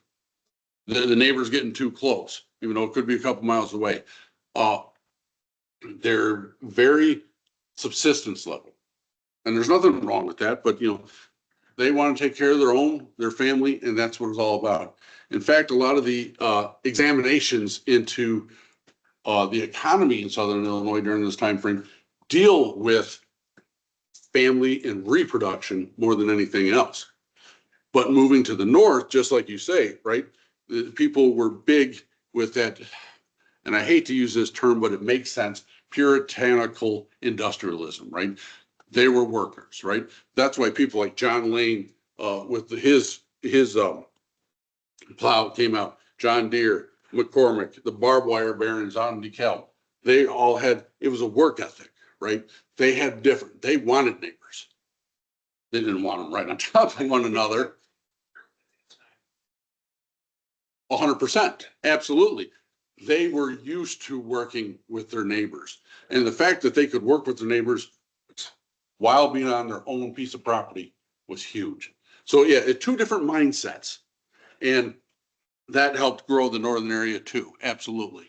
S2: The neighbor's getting too close, even though it could be a couple miles away. They're very subsistence level. And there's nothing wrong with that, but they want to take care of their family, and that's what it's all about. In fact, a lot of the examinations into the economy in Southern Illinois during this time frame deal with family and reproduction more than anything else. But moving to the north, just like you say, right? The people were big with that, and I hate to use this term, but it makes sense, puritanical industrialism, right? They were workers, right? That's why people like John Lane with his plow came out, John Deere, McCormick, the barbed wire barons out in DeKalb. They all had, it was a work ethic, right? They wanted neighbors. They didn't want them right on top of one another. 100%, absolutely. They were used to working with their neighbors. And the fact that they could work with their neighbors while being on their own piece of property was huge. So yeah, two different mindsets. And that helped grow the northern area too, absolutely.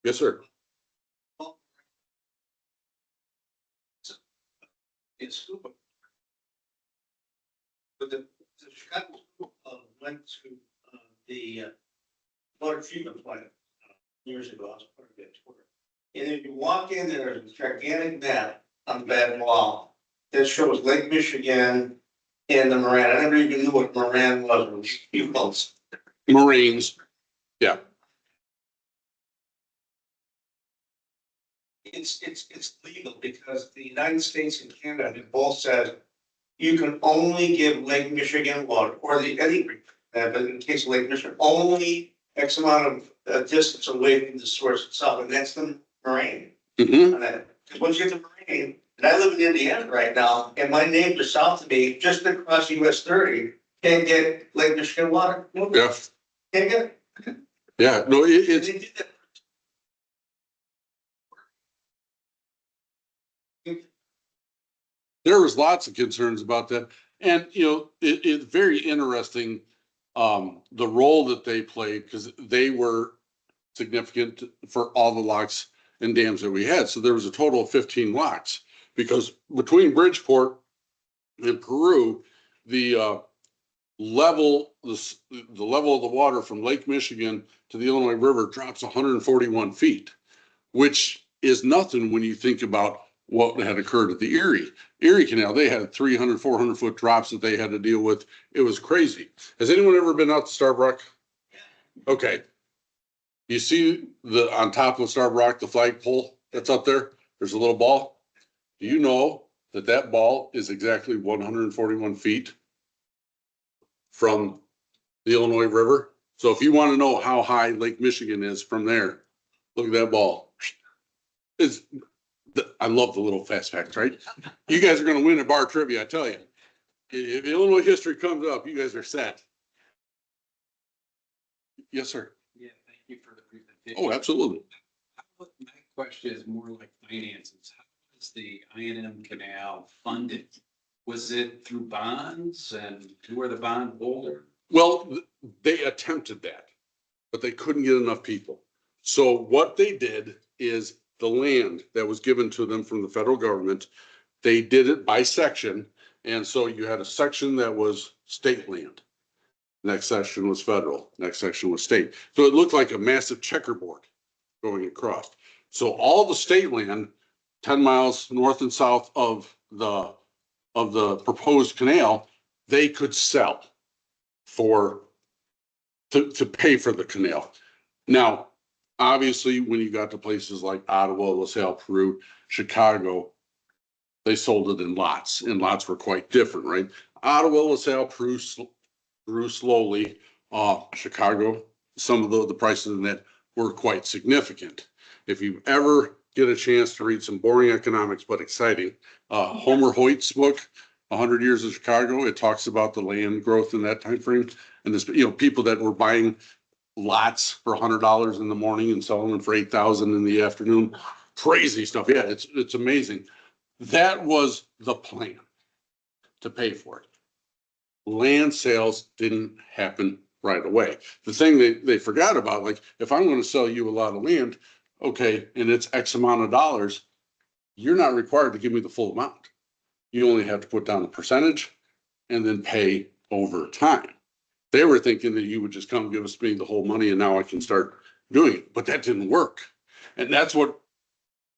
S2: Yes, sir.
S3: It's but the Chicago went to the water treatment plant years ago. I was part of that tour. And if you walk in there, there's a gigantic map on the back wall that shows Lake Michigan and the Moran. I never even knew what Moran was. Pupils.
S2: Marines. Yeah.
S3: It's legal because the United States and Canada have both said you can only give Lake Michigan water or any but in case of Lake Michigan, only X amount of distance away from the source itself, and that's the moraine.
S2: Mm-hmm.
S3: Because once you get the moraine, and I live in Indiana right now, and my neighbor south of me, just across US 30, can't get Lake Michigan water.
S2: Yeah.
S3: Can't get it.
S2: Yeah. No,
S3: And
S2: it's
S3: they did that.
S2: there was lots of concerns about that. And, you know, it's very interesting, the role that they played, because they were significant for all the locks and dams that we had. So there was a total of 15 locks, because between Bridgeport and Peru, the level of the water from Lake Michigan to the Illinois River drops 141 feet, which is nothing when you think about what had occurred at the Erie Canal. They had 300, 400 foot drops that they had to deal with. It was crazy. Has anyone ever been out to Starved Rock? Okay. You see on top of Starved Rock, the flagpole that's up there? There's a little ball. Do you know that ball is exactly 141 feet from the Illinois River? So if you want to know how high Lake Michigan is from there, look at that ball. I love the little fast facts, right? You guys are going to win a bar trivia, I tell you. If Illinois history comes up, you guys are set. Yes, sir.
S4: Yeah, thank you for the presentation.
S2: Oh, absolutely.
S4: My question is more like finances. How was the I&M Canal funded? Was it through bonds, and who were the bond holder?
S2: Well, they attempted that, but they couldn't get enough people. So what they did is the land that was given to them from the federal government, they did it by section. And so you had a section that was state land. Next section was federal. Next section was state. So it looked like a massive checkerboard going across. So all the state land, 10 miles north and south of the proposed canal, they could sell to pay for the canal. Now, obviously, when you got to places like Ottawa, LaSalle, Peru, Chicago, they sold it in lots, and lots were quite different, right? Ottawa, LaSalle, Peru grew slowly. Chicago, some of the prices in that were quite significant. If you ever get a chance to read some boring economics but exciting, Homer Hoyt's book, 100 Years of Chicago, it talks about the land growth in that time frame, and this, you know, people that were buying lots for $100 in the morning and selling them for $8,000 in the afternoon. Crazy stuff. Yeah, it's amazing. That was the plan to pay for it. Land sales didn't happen right away. The thing they forgot about, like, if I'm going to sell you a lot of land, okay, and it's X amount of dollars, you're not required to give me the full amount. You only have to put down a percentage and then pay over time. They were thinking that you would just come give me the whole money and now I can start doing it, but that didn't work. And that's what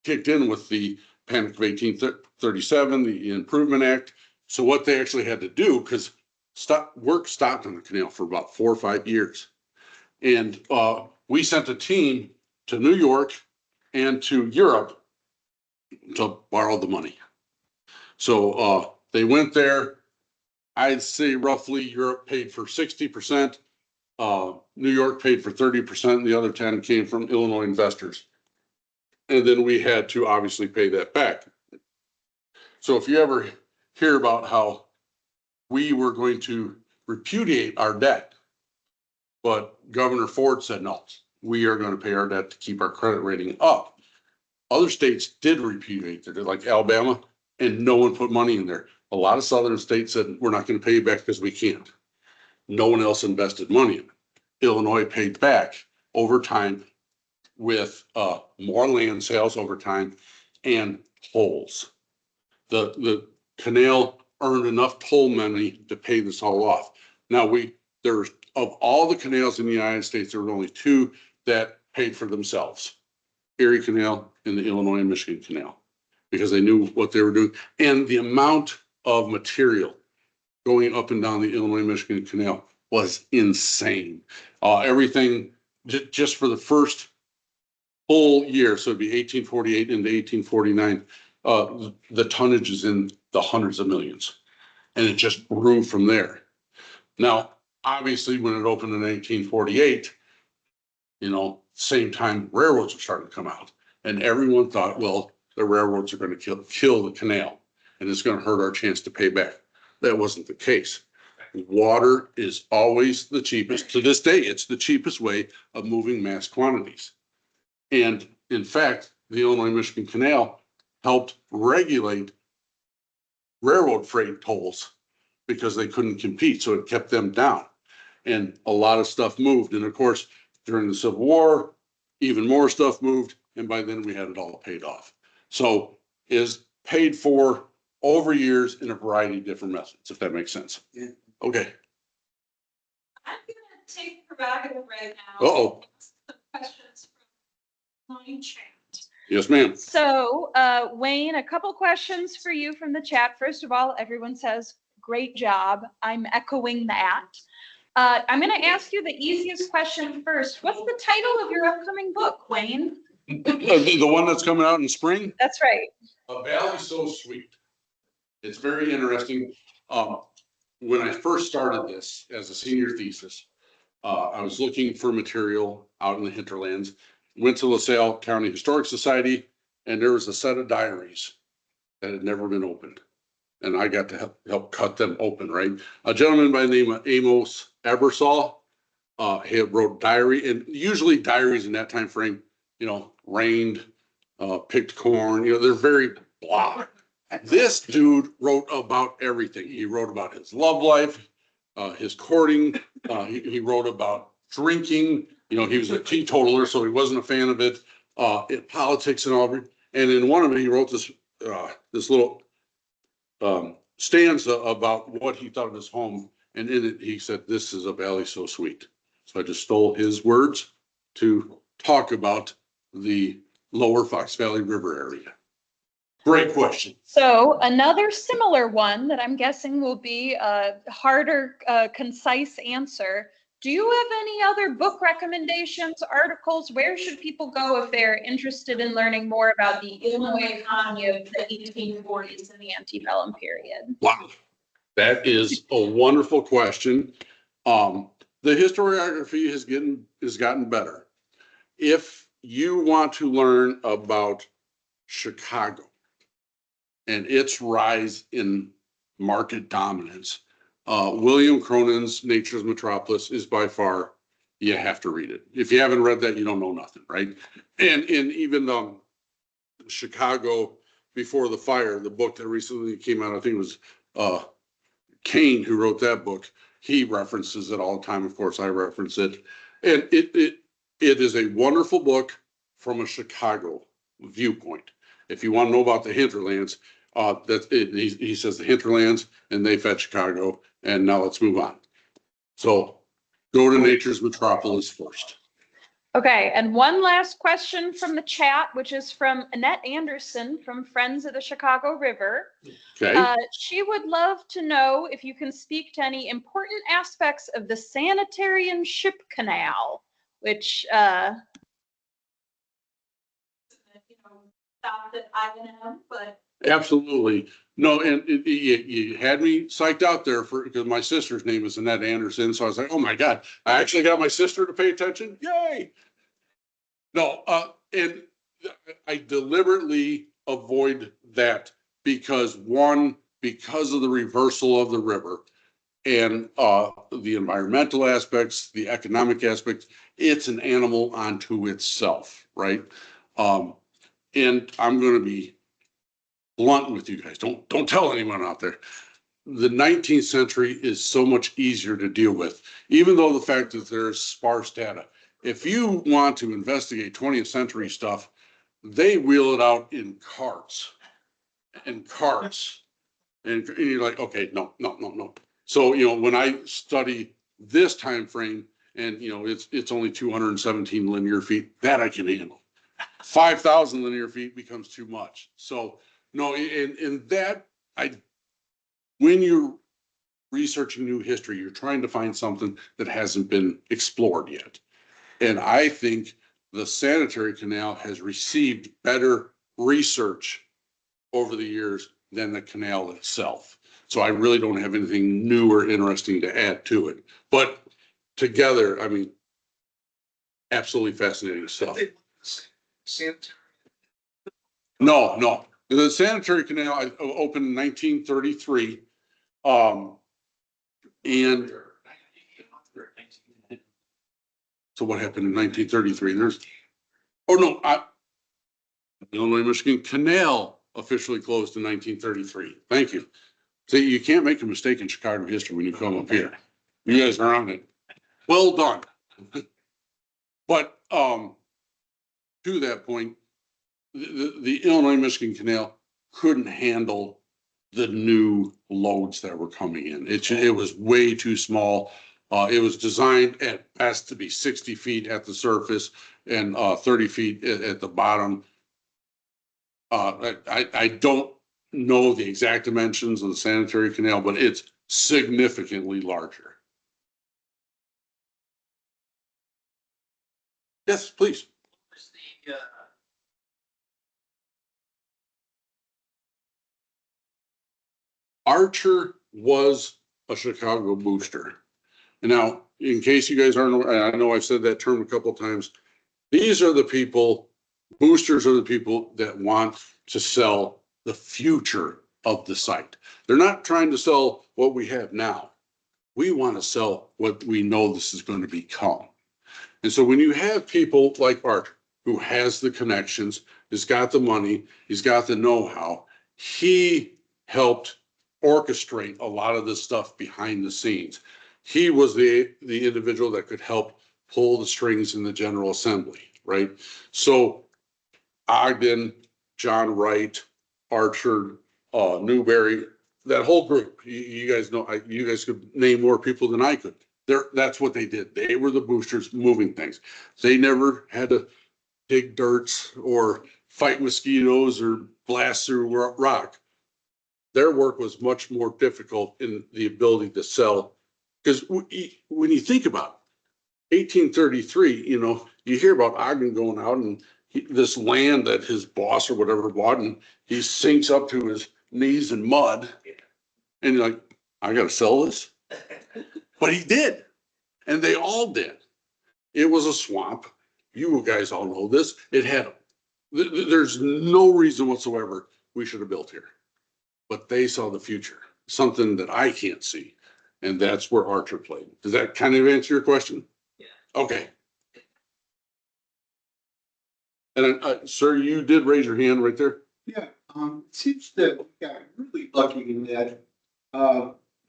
S2: kicked in with the Panic of 1837, the Improvement Act. So what they actually had to do, because work stopped on the canal for about 4 or 5 years. And we sent a team to New York and to Europe to borrow the money. So they went there. I'd say roughly Europe paid for 60%. New York paid for 30%. And the other 10 came from Illinois investors. And then we had to obviously pay that back. So if you ever hear about how we were going to repudiate our debt, but Governor Ford said, no, we are going to pay our debt to keep our credit rating up. Other states did repudiate their debt, like Alabama, and no one put money in there. A lot of southern states said, we're not going to pay you back because we can't. No one else invested money in it. Illinois paid back over time with more land sales over time and tolls. The canal earned enough toll money to pay this all off. Now there's of all the canals in the United States, there were only two that paid for themselves. Erie Canal and the Illinois and Michigan Canal, because they knew what they were doing. And the amount of material going up and down the Illinois Michigan Canal was insane. Everything just for the first full year, so it'd be 1848 into 1849, the tonnage is in the hundreds of millions. And it just grew from there. Now, obviously, when it opened in 1848, same time railroads were starting to come out. And everyone thought, well, the railroads are going to kill the canal, and it's going to hurt our chance to pay back. That wasn't the case. Water is always the cheapest. To this day, it's the cheapest way of moving mass quantities. And in fact, the Illinois Michigan Canal helped regulate railroad freight tolls because they couldn't compete. So it kept them down. And a lot of stuff moved. And of course, during the Civil War, even more stuff moved. And by then we had it all paid off. So is paid for over years in a variety of different methods, if that makes sense.
S4: Yeah.
S2: Okay.
S1: I'm gonna take prerogative right now.
S2: Uh-oh.
S1: Some questions from online chat.
S2: Yes, ma'am.
S1: So, Wayne, a couple questions for you from the chat. First of all, everyone says, great job. I'm echoing that. I'm going to ask you the easiest question first. What's the title of your upcoming book, Wayne?
S2: The one that's coming out in spring?
S1: That's right.
S2: A Valley So Sweet. It's very interesting. When I first started this as a senior thesis, I was looking for material out in the hinterlands. Went to LaSalle County Historic Society, and there was a set of diaries that had never been opened. And I got to help cut them open, right? A gentleman by the name of Amos Ebersol, he wrote diary, and usually diaries in that time frame, rained, picked corn, they're very blah. This dude wrote about everything. He wrote about his love life, his courting. He wrote about drinking. He was a teetotaler, so he wasn't a fan of it. Politics and all. And in one of them, he wrote this little stanza about what he thought of his home. And in it, he said, "This is a valley so sweet." So I just stole his words to talk about the lower Fox Valley River area. Great question.
S1: So another similar one that I'm guessing will be a harder, concise answer. Do you have any other book recommendations, articles? Where should people go if they're interested in learning more about the Illinois economy of the 1840s and the antebellum period?
S2: Wow, that is a wonderful question. The historiography has gotten better. If you want to learn about Chicago and its rise in market dominance, William Cronin's Nature's Metropolis is by far, you have to read it. If you haven't read that, you don't know nothing, right? And even Chicago Before the Fire, the book that recently came out, I think it was Kane who wrote that book. He references it all the time. Of course, I reference it. And it is a wonderful book from a Chicago viewpoint. If you want to know about the hinterlands, he says the hinterlands and they fed Chicago. And now let's move on. So go to Nature's Metropolis first.
S1: Okay, and one last question from the chat, which is from Annette Anderson from Friends of the Chicago River.
S2: Okay.
S1: She would love to know if you can speak to any important aspects of the Sanitarian Ship Canal, which stopped at I&M, but
S2: Absolutely. No, and you had me psyched out there because my sister's name is Annette Anderson. So I was like, oh my God, I actually got my sister to pay attention. Yay. No, and I deliberately avoid that because because of the reversal of the river and the environmental aspects, the economic aspects, it's an animal unto itself, right? And I'm going to be blunt with you guys. Don't tell anyone out there. The 19th century is so much easier to deal with, even though the fact that there's sparse data. If you want to investigate 20th century stuff, they wheel it out in carts and carts. And you're like, okay, no. So, when I study this time frame, and it's only 217 linear feet, that I can handle. 5,000 linear feet becomes too much. So no, in that, when you're researching new history, you're trying to find something that hasn't been explored yet. And I think the sanitary canal has received better research over the years than the canal itself. So I really don't have anything new or interesting to add to it. But together, I mean, absolutely fascinating stuff. No. The sanitary canal opened in 1933. And so what happened in 1933? The Illinois Michigan Canal officially closed in 1933. Thank you. See, you can't make a mistake in Chicago history when you come up here. You guys are on it. Well done. But to that point, the Illinois Michigan Canal couldn't handle the new loads that were coming in. It was way too small. It was designed at best to be 60 feet at the surface and 30 feet at the bottom. I don't know the exact dimensions of the sanitary canal, but it's significantly larger. Yes, please. Archer was a Chicago booster. And now, in case you guys aren't, I know I've said that term a couple of times. These are the people, boosters are the people that want to sell the future of the site. They're not trying to sell what we have now. We want to sell what we know this is going to become. And so when you have people like Archer, who has the connections, has got the money, he's got the know-how, he helped orchestrate a lot of this stuff behind the scenes. He was the individual that could help pull the strings in the General Assembly, right? So Ogden, John Wright, Archer, Newberry, that whole group, you guys know, you guys could name more people than I could. That's what they did. They were the boosters moving things. They never had to dig dirts or fight mosquitoes or blast through rock. Their work was much more difficult in the ability to sell. Because when you think about it, 1833, you hear about Ogden going out and this land that his boss or whatever bought, and he sinks up to his knees in mud. And you're like, I got to sell this. But he did. And they all did. It was a swamp. You guys all know this. There's no reason whatsoever we should have built here. But they saw the future, something that I can't see. And that's where Archer played. Does that kind of answer your question?
S3: Yeah.
S2: Okay. And sir, you did raise your hand right there.
S5: Yeah, it seems that we got really lucky in that.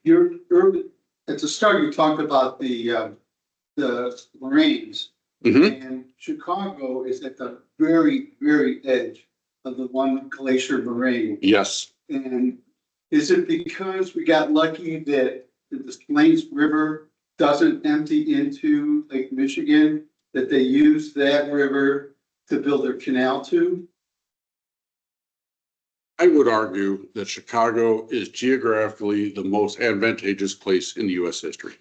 S5: You're early at the start. You talked about the moraines, and Chicago is at the very, very edge of the one glacier moraine.
S2: Yes.
S5: And is it because we got lucky that the Plains River doesn't empty into Lake Michigan, that they use that river to build their canal to?
S2: I would argue that Chicago is geographically the most advantageous place in U.S. history.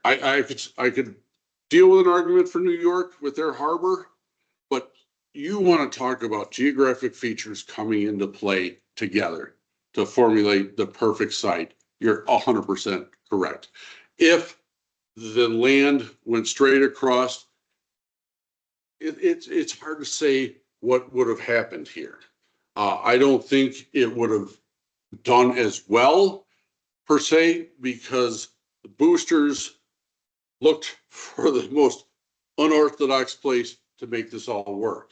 S2: I could deal with an argument for New York with their harbor, but you want to talk about geographic features coming into play together to formulate the perfect site. You're 100% correct. If the land went straight across, it's hard to say what would have happened here. I don't think it would have done as well per se, because the boosters looked for the most unorthodox place to make this all work.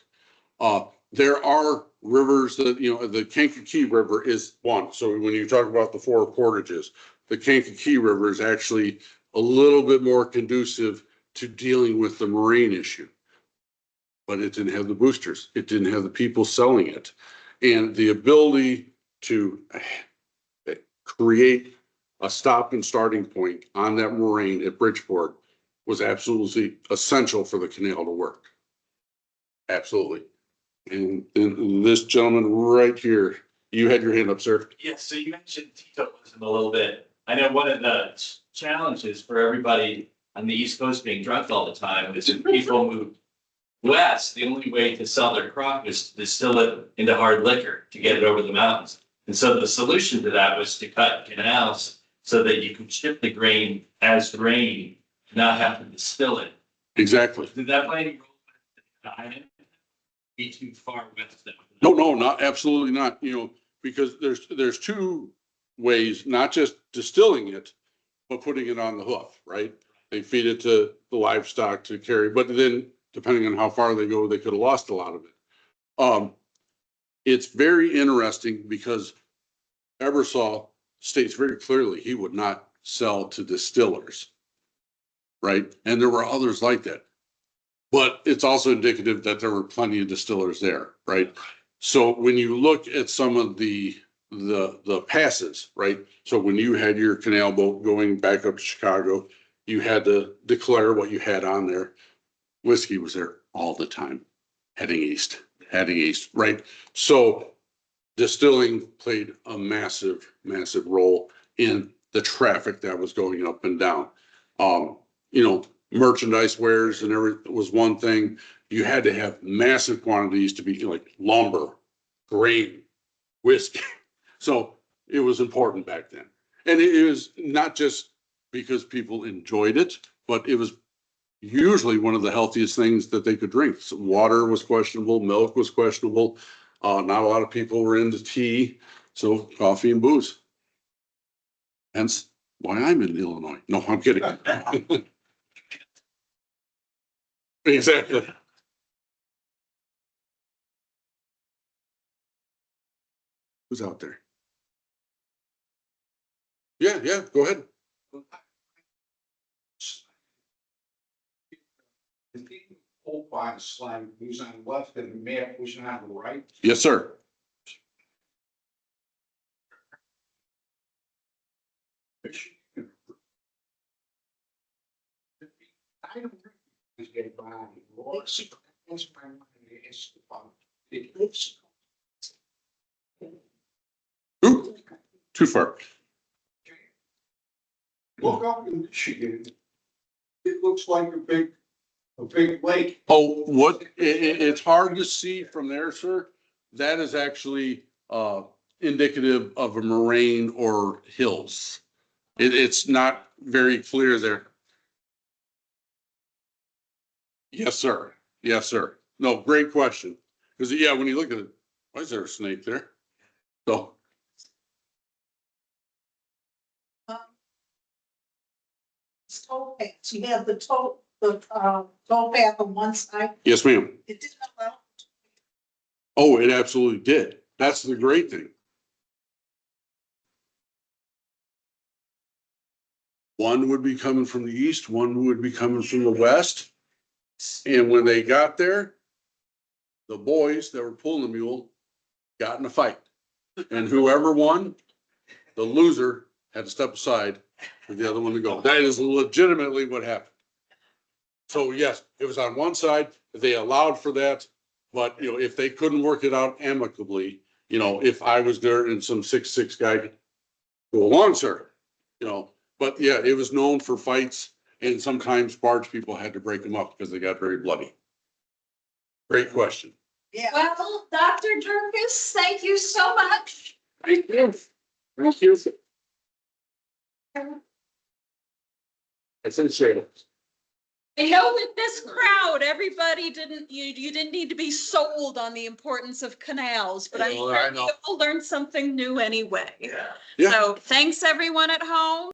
S2: There are rivers that, the Kankakee River is one. So when you talk about the four portages, the Kankakee River is actually a little bit more conducive to dealing with the marine issue. But it didn't have the boosters. It didn't have the people selling it. And the ability to create a stop and starting point on that moraine at Bridgeport was absolutely essential for the canal to work. Absolutely. And this gentleman right here, you had your hand up, sir.
S6: Yes, so you mentioned teetotalism a little bit. I know one of the challenges for everybody on the East Coast being drunk all the time is if people move west, the only way to sell their crop is to distill it into hard liquor to get it over the mountains. And so the solution to that was to cut canals so that you could ship the grain as grain, not have to distill it.
S2: Exactly.
S6: Did that play any role? I be too far west.
S2: No, not absolutely not. You know, because there's two ways, not just distilling it, but putting it on the hoof, right? They feed it to the livestock to carry, but then depending on how far they go, they could have lost a lot of it. It's very interesting because Ebersol states very clearly he would not sell to distillers, right? And there were others like that. But it's also indicative that there were plenty of distillers there, right? So when you look at some of the passes, right? So when you had your canal boat going back up to Chicago, you had to declare what you had on there. Whiskey was there all the time, heading east, right? So distilling played a massive role in the traffic that was going up and down. You know, merchandise wares and everything was one thing. You had to have massive quantities to be like lumber, grain, whiskey. So it was important back then. And it was not just because people enjoyed it, but it was usually one of the healthiest things that they could drink. So water was questionable, milk was questionable. Not a lot of people were into tea, so coffee and booze. Hence why I'm in Illinois. No, I'm kidding. Exactly. Who's out there? Yeah, go ahead.
S7: The thing hold by the slide who's on the left and the map who's on the right.
S2: Yes, sir.
S7: I don't think get by. That's my mind is about it lives.
S2: Ooh, too far.
S7: Look up in Michigan. It looks like a big lake.
S2: Oh, what, it's hard to see from there, sir. That is actually indicative of a moraine or hills. It's not very clear there. Yes, sir. Yes, sir. No, great question. Because yeah, when you look at it, why is there a snake there? So.
S8: Tow paths, you have the tow path on one side,
S2: Yes, ma'am.
S8: it didn't allow.
S2: Oh, it absolutely did. That's the great thing. One would be coming from the east, one would be coming from the west. And when they got there, the boys that were pulling the mule got in a fight. And whoever won, the loser had to step aside for the other one to go. That is legitimately what happened. So yes, it was on one side, they allowed for that. But you know, if they couldn't work it out amicably, you know, if I was there and some 6'6" guy, go along, sir, you know, but yeah, it was known for fights and sometimes barge people had to break them up because they got very bloody. Great question.
S8: Yeah.
S1: Well, Dr. Duerkes, thank you so much.
S2: Thank you. Thank you. I appreciate it.
S1: I know with this crowd, everybody you didn't need to be sold on the importance of canals, but I'm
S2: Well,
S1: sure
S2: I know.
S1: you all learned something new anyway.
S2: Yeah.
S1: So thanks everyone at home.